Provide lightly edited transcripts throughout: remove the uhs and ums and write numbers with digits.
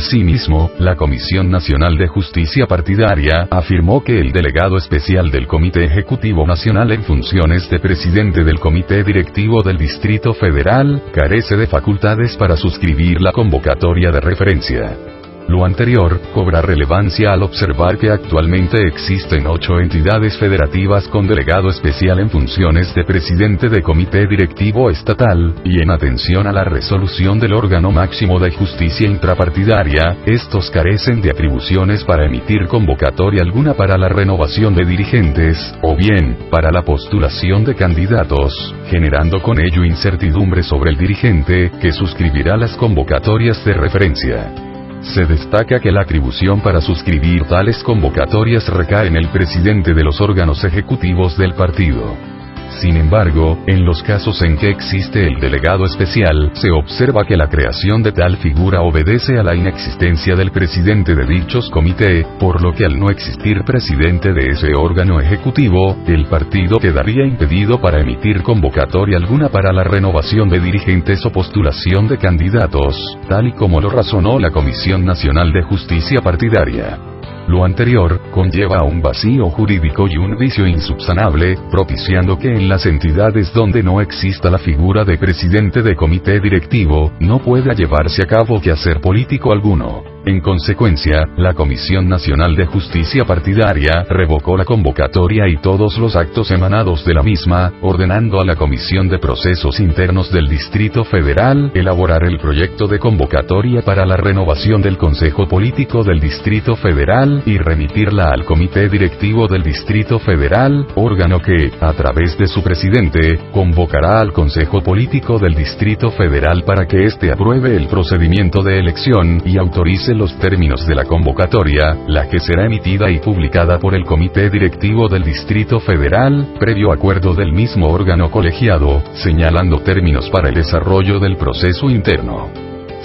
Asimismo, la Comisión Nacional de Justicia Partidaria afirmó que el delegado especial del Comité Ejecutivo Nacional en funciones de presidente del Comité Directivo del Distrito Federal, carece de facultades para suscribir la convocatoria de referencia. Lo anterior cobra relevancia al observar que actualmente existen 8 entidades federativas con delegado especial en funciones de presidente de comité directivo estatal, y en atención a la resolución del órgano máximo de justicia intrapartidaria, estos carecen de atribuciones para emitir convocatoria alguna para la renovación de dirigentes, o bien, para la postulación de candidatos, generando con ello incertidumbre sobre el dirigente que suscribirá las convocatorias de referencia. Se destaca que la atribución para suscribir tales convocatorias recae en el presidente de los órganos ejecutivos del partido. Sin embargo, en los casos en que existe el delegado especial, se observa que la creación de tal figura obedece a la inexistencia del presidente de dichos comité, por lo que al no existir presidente de ese órgano ejecutivo, el partido quedaría impedido para emitir convocatoria alguna para la renovación de dirigentes o postulación de candidatos, tal y como lo razonó la Comisión Nacional de Justicia Partidaria. Lo anterior conlleva a un vacío jurídico y un vicio insubsanable, propiciando que en las entidades donde no exista la figura de presidente de comité directivo, no pueda llevarse a cabo quehacer político alguno. En consecuencia, la Comisión Nacional de Justicia Partidaria revocó la convocatoria y todos los actos emanados de la misma, ordenando a la Comisión de Procesos Internos del Distrito Federal elaborar el proyecto de convocatoria para la renovación del Consejo Político del Distrito Federal y remitirla al Comité Directivo del Distrito Federal, órgano que, a través de su presidente, convocará al Consejo Político del Distrito Federal para que éste apruebe el procedimiento de elección y autorice los términos de la convocatoria, la que será emitida y publicada por el Comité Directivo del Distrito Federal, previo acuerdo del mismo órgano colegiado, señalando términos para el desarrollo del proceso interno.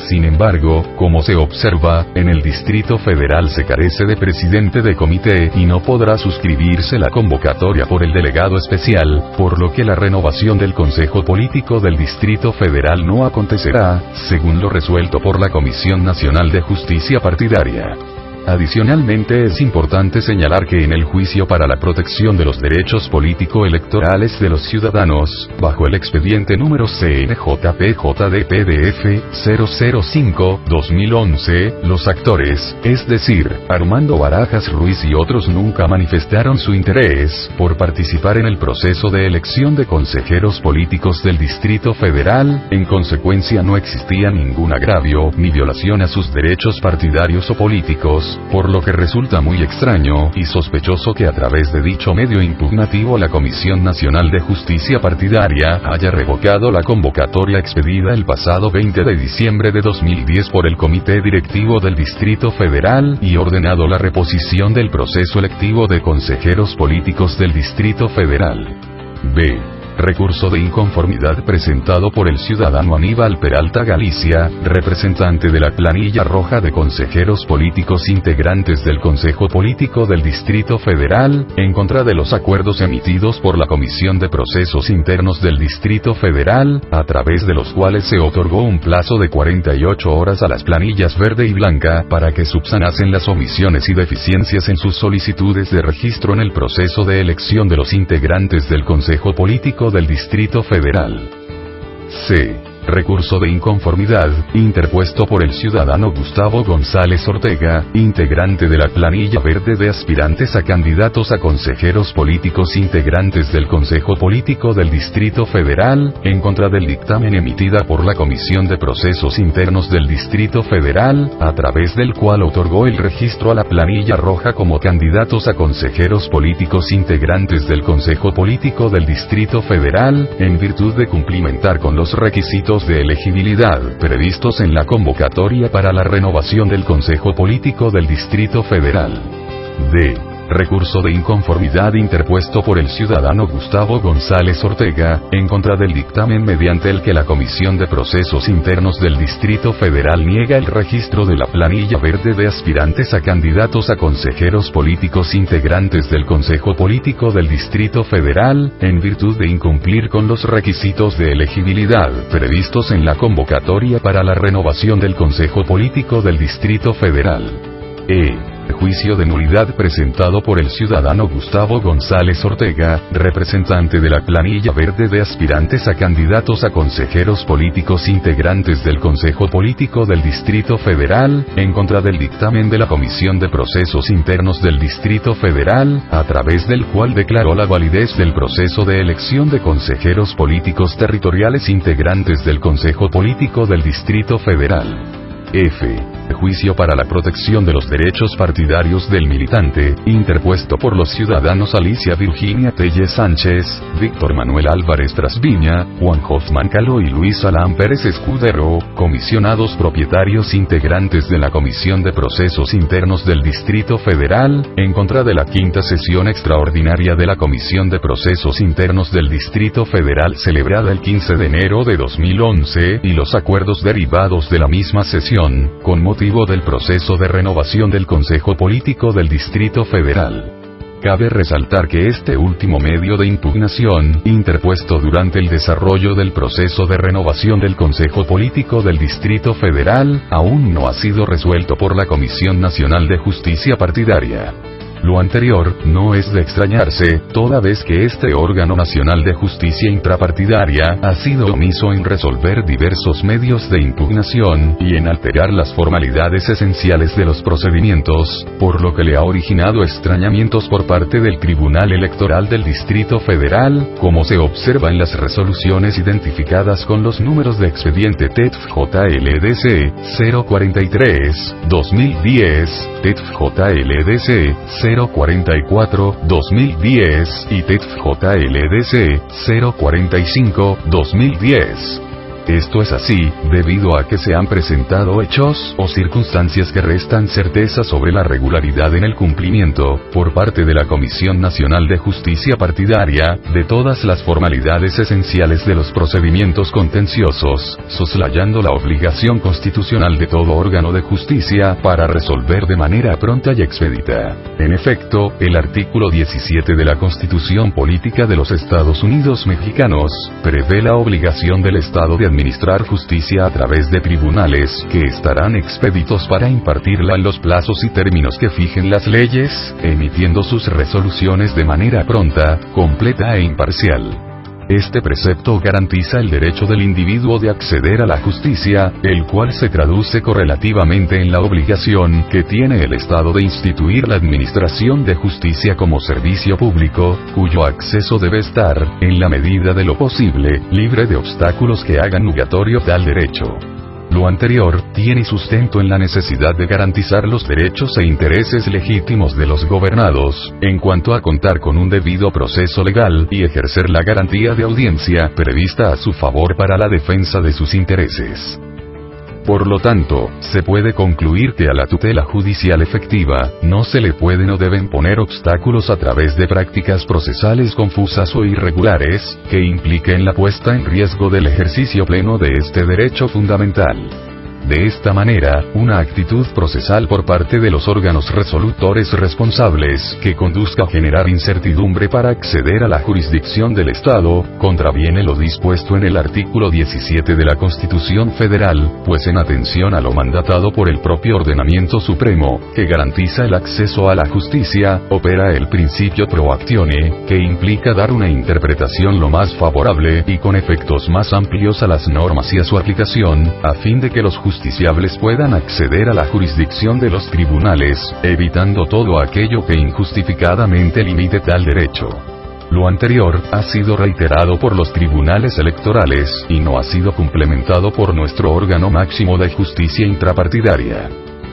Sin embargo, como se observa, en el Distrito Federal se carece de presidente de comité y no podrá suscribirse la convocatoria por el delegado especial, por lo que la renovación del Consejo Político del Distrito Federal no acontecerá, según lo resuelto por la Comisión Nacional de Justicia Partidaria. Adicionalmente es importante señalar que en el juicio para la protección de los derechos político-electorales de los ciudadanos, bajo el expediente número CNJPJDPDF 005-2011, los actores, es decir, Armando Barajas Ruiz y otros nunca manifestaron su interés por participar en el proceso de elección de consejeros políticos del Distrito Federal, en consecuencia no existía ningún agravio ni violación a sus derechos partidarios o políticos, por lo que resulta muy extraño y sospechoso que a través de dicho medio impugnativo la Comisión Nacional de Justicia Partidaria haya revocado la convocatoria expedida el pasado 20 de diciembre de 2010 por el Comité Directivo del Distrito Federal y ordenado la reposición del proceso electivo de consejeros políticos del Distrito Federal. B. Recurso de inconformidad presentado por el ciudadano Aníbal Peralta Galicia, representante de la planilla roja de consejeros políticos integrantes del Consejo Político del Distrito Federal, en contra de los acuerdos emitidos por la Comisión de Procesos Internos del Distrito Federal, a través de los cuales se otorgó un plazo de 48 horas a las planillas verde y blanca para que subsanasen las omisiones y deficiencias en sus solicitudes de registro en el proceso de elección de los integrantes del Consejo Político del Distrito Federal. C. Recurso de inconformidad, interpuesto por el ciudadano Gustavo González Ortega, integrante de la planilla verde de aspirantes a candidatos a consejeros políticos integrantes del Consejo Político del Distrito Federal, en contra del dictamen emitida por la Comisión de Procesos Internos del Distrito Federal, a través del cual otorgó el registro a la planilla roja como candidatos a consejeros políticos integrantes del Consejo Político del Distrito Federal, en virtud de cumplimentar con los requisitos de elegibilidad previstos en la convocatoria para la renovación del Consejo Político del Distrito Federal. D. Recurso de inconformidad interpuesto por el ciudadano Gustavo González Ortega, en contra del dictamen mediante el que la Comisión de Procesos Internos del Distrito Federal niega el registro de la planilla verde de aspirantes a candidatos a consejeros políticos integrantes del Consejo Político del Distrito Federal, en virtud de incumplir con los requisitos de elegibilidad previstos en la convocatoria para la renovación del Consejo Político del Distrito Federal. Juicio de nulidad presentado por el ciudadano Gustavo González Ortega, representante de la planilla verde de aspirantes a candidatos a consejeros políticos integrantes del Consejo Político del Distrito Federal, en contra del dictamen de la Comisión de Procesos Internos del Distrito Federal, a través del cual declaró la validez del proceso de elección de consejeros políticos territoriales integrantes del Consejo Político del Distrito Federal. Juicio para la protección de los derechos partidarios del militante, interpuesto por los ciudadanos Alicia Virginia Telle Sánchez, Víctor Manuel Álvarez Trasviña, Juan Hoffman Caló y Luis Alán Pérez Escudero, comisionados propietarios integrantes de la Comisión de Procesos Internos del Distrito Federal, en contra de la quinta sesión extraordinaria de la Comisión de Procesos Internos del Distrito Federal celebrada el 15 de enero de 2011, y los acuerdos derivados de la misma sesión, con motivo del proceso de renovación del Consejo Político del Distrito Federal. Cabe resaltar que este último medio de impugnación, interpuesto durante el desarrollo del proceso de renovación del Consejo Político del Distrito Federal, aún no ha sido resuelto por la Comisión Nacional de Justicia Partidaria. Lo anterior no es de extrañarse, toda vez que este órgano nacional de justicia intrapartidaria ha sido omiso en resolver diversos medios de impugnación y en alterar las formalidades esenciales de los procedimientos, por lo que le ha originado extrañamientos por parte del Tribunal Electoral del Distrito Federal, como se observa en las resoluciones identificadas con los números de expediente TETF-JLDC 043-2010, TETF-JLDC 044-2010 y TETF-JLDC 045-2010. Esto es así, debido a que se han presentado hechos o circunstancias que restan certeza sobre la regularidad en el cumplimiento, por parte de la Comisión Nacional de Justicia Partidaria, de todas las formalidades esenciales de los procedimientos contenciosos, soslayando la obligación constitucional de todo órgano de justicia para resolver de manera pronta y expedita. En efecto, el artículo 17 de la Constitución Política de los Estados Unidos Mexicanos, prevé la obligación del Estado de administrar justicia a través de tribunales, que estarán expeditos para impartirla en los plazos y términos que fijen las leyes, emitiendo sus resoluciones de manera pronta, completa e imparcial. Este precepto garantiza el derecho del individuo de acceder a la justicia, el cual se traduce correlativamente en la obligación que tiene el Estado de instituir la administración de justicia como servicio público, cuyo acceso debe estar, en la medida de lo posible, libre de obstáculos que hagan nugatorio tal derecho. Lo anterior tiene sustento en la necesidad de garantizar los derechos e intereses legítimos de los gobernados, en cuanto a contar con un debido proceso legal y ejercer la garantía de audiencia prevista a su favor para la defensa de sus intereses. Por lo tanto, se puede concluir que a la tutela judicial efectiva, no se le pueden o deben poner obstáculos a través de prácticas procesales confusas o irregulares, que impliquen la puesta en riesgo del ejercicio pleno de este derecho fundamental. De esta manera, una actitud procesal por parte de los órganos resolutores responsables que conduzca a generar incertidumbre para acceder a la jurisdicción del Estado, contraviene lo dispuesto en el artículo 17 de la Constitución Federal, pues en atención a lo mandatado por el propio ordenamiento supremo, que garantiza el acceso a la justicia, opera el principio pro actione, que implica dar una interpretación lo más favorable y con efectos más amplios a las normas y a su aplicación, a fin de que los justiciables puedan acceder a la jurisdicción de los tribunales, evitando todo aquello que injustificadamente limite tal derecho. Lo anterior ha sido reiterado por los tribunales electorales, y no ha sido complementado por nuestro órgano máximo de justicia intrapartidaria.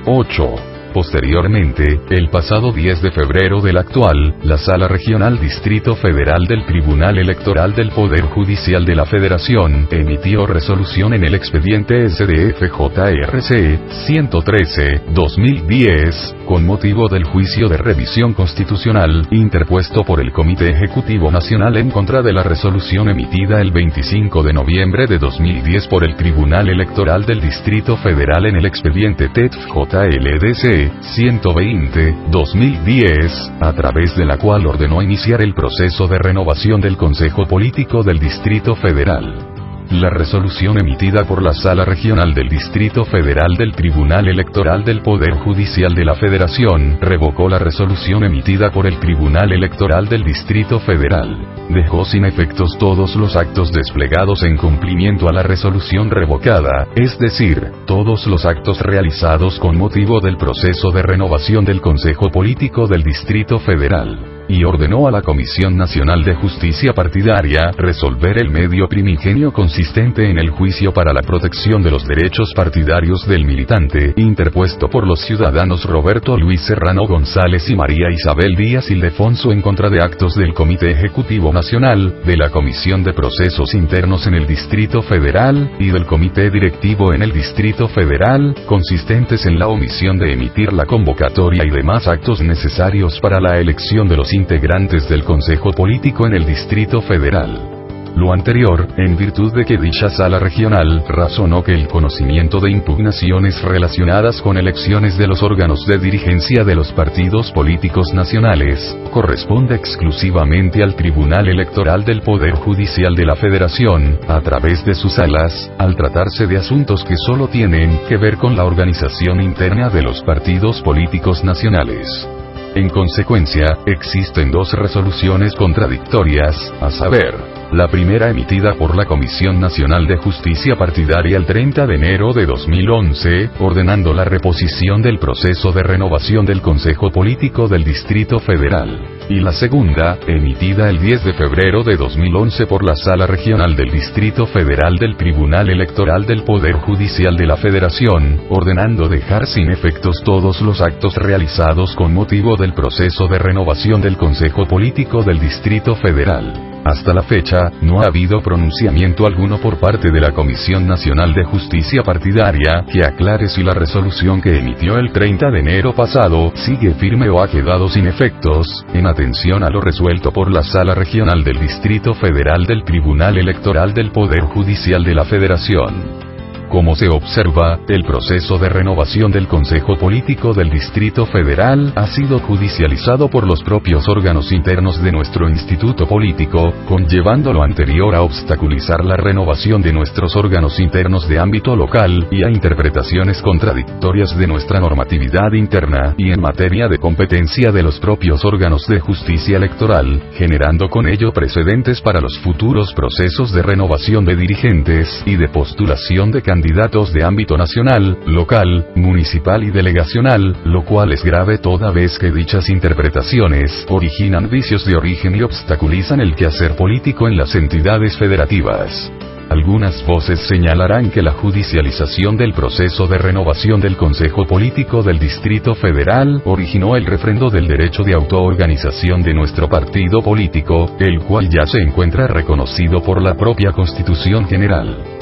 8. Posteriormente, el pasado 10 de febrero del actual, la Sala Regional Distrito Federal del Tribunal Electoral del Poder Judicial de la Federación, emitió resolución en el expediente SDF-JRC 113-2010, con motivo del juicio de revisión constitucional, interpuesto por el Comité Ejecutivo Nacional en contra de la resolución emitida el 25 de noviembre de 2010 por el Tribunal Electoral del Distrito Federal en el expediente TETF-JLDC 120-2010, a través de la cual ordenó iniciar el proceso de renovación del Consejo Político del Distrito Federal. La resolución emitida por la Sala Regional del Distrito Federal del Tribunal Electoral del Poder Judicial de la Federación revocó la resolución emitida por el Tribunal Electoral del Distrito Federal. Dejó sin efectos todos los actos desplegados en cumplimiento a la resolución revocada, es decir, todos los actos realizados con motivo del proceso de renovación del Consejo Político del Distrito Federal. Y ordenó a la Comisión Nacional de Justicia Partidaria resolver el medio primigenio consistente en el juicio para la protección de los derechos partidarios del militante, interpuesto por los ciudadanos Roberto Luis Serrano González y María Isabel Díaz Ildefonso en contra de actos del Comité Ejecutivo Nacional, de la Comisión de Procesos Internos en el Distrito Federal, y del Comité Directivo en el Distrito Federal, consistentes en la omisión de emitir la convocatoria y demás actos necesarios para la elección de los integrantes del Consejo Político en el Distrito Federal. Lo anterior, en virtud de que dicha Sala Regional razonó que el conocimiento de impugnaciones relacionadas con elecciones de los órganos de dirigencia de los partidos políticos nacionales, corresponde exclusivamente al Tribunal Electoral del Poder Judicial de la Federación, a través de sus salas, al tratarse de asuntos que solo tienen que ver con la organización interna de los partidos políticos nacionales. En consecuencia, existen dos resoluciones contradictorias, a saber, la primera emitida por la Comisión Nacional de Justicia Partidaria el 30 de enero de 2011, ordenando la reposición del proceso de renovación del Consejo Político del Distrito Federal, y la segunda, emitida el 10 de febrero de 2011 por la Sala Regional del Distrito Federal del Tribunal Electoral del Poder Judicial de la Federación, ordenando dejar sin efectos todos los actos realizados con motivo del proceso de renovación del Consejo Político del Distrito Federal. Hasta la fecha, no ha habido pronunciamiento alguno por parte de la Comisión Nacional de Justicia Partidaria que aclare si la resolución que emitió el 30 de enero pasado sigue firme o ha quedado sin efectos, en atención a lo resuelto por la Sala Regional del Distrito Federal del Tribunal Electoral del Poder Judicial de la Federación. Como se observa, el proceso de renovación del Consejo Político del Distrito Federal ha sido judicializado por los propios órganos internos de nuestro instituto político, conllevando lo anterior a obstaculizar la renovación de nuestros órganos internos de ámbito local, y a interpretaciones contradictorias de nuestra normatividad interna y en materia de competencia de los propios órganos de justicia electoral, generando con ello precedentes para los futuros procesos de renovación de dirigentes y de postulación de candidatos de ámbito nacional, local, municipal y delegacional, lo cual es grave toda vez que dichas interpretaciones originan vicios de origen y obstaculizan el quehacer político en las entidades federativas. Algunas voces señalarán que la judicialización del proceso de renovación del Consejo Político del Distrito Federal originó el refrendo del derecho de autoorganización de nuestro partido político, el cual ya se encuentra reconocido por la propia Constitución General.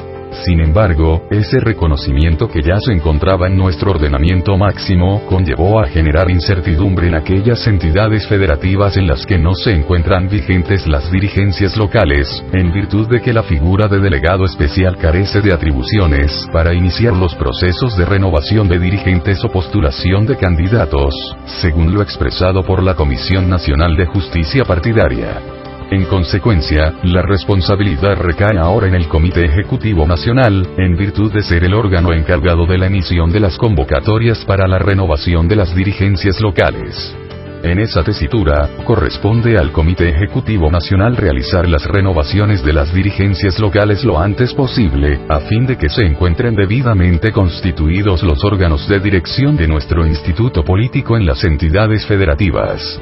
Sin embargo, ese reconocimiento que ya se encontraba en nuestro ordenamiento máximo conllevó a generar incertidumbre en aquellas entidades federativas en las que no se encuentran vigentes las dirigencias locales, en virtud de que la figura de delegado especial carece de atribuciones para iniciar los procesos de renovación de dirigentes o postulación de candidatos, según lo expresado por la Comisión Nacional de Justicia Partidaria. En consecuencia, la responsabilidad recae ahora en el Comité Ejecutivo Nacional, en virtud de ser el órgano encargado de la emisión de las convocatorias para la renovación de las dirigencias locales. En esa tesitura, corresponde al Comité Ejecutivo Nacional realizar las renovaciones de las dirigencias locales lo antes posible, a fin de que se encuentren debidamente constituidos los órganos de dirección de nuestro instituto político en las entidades federativas.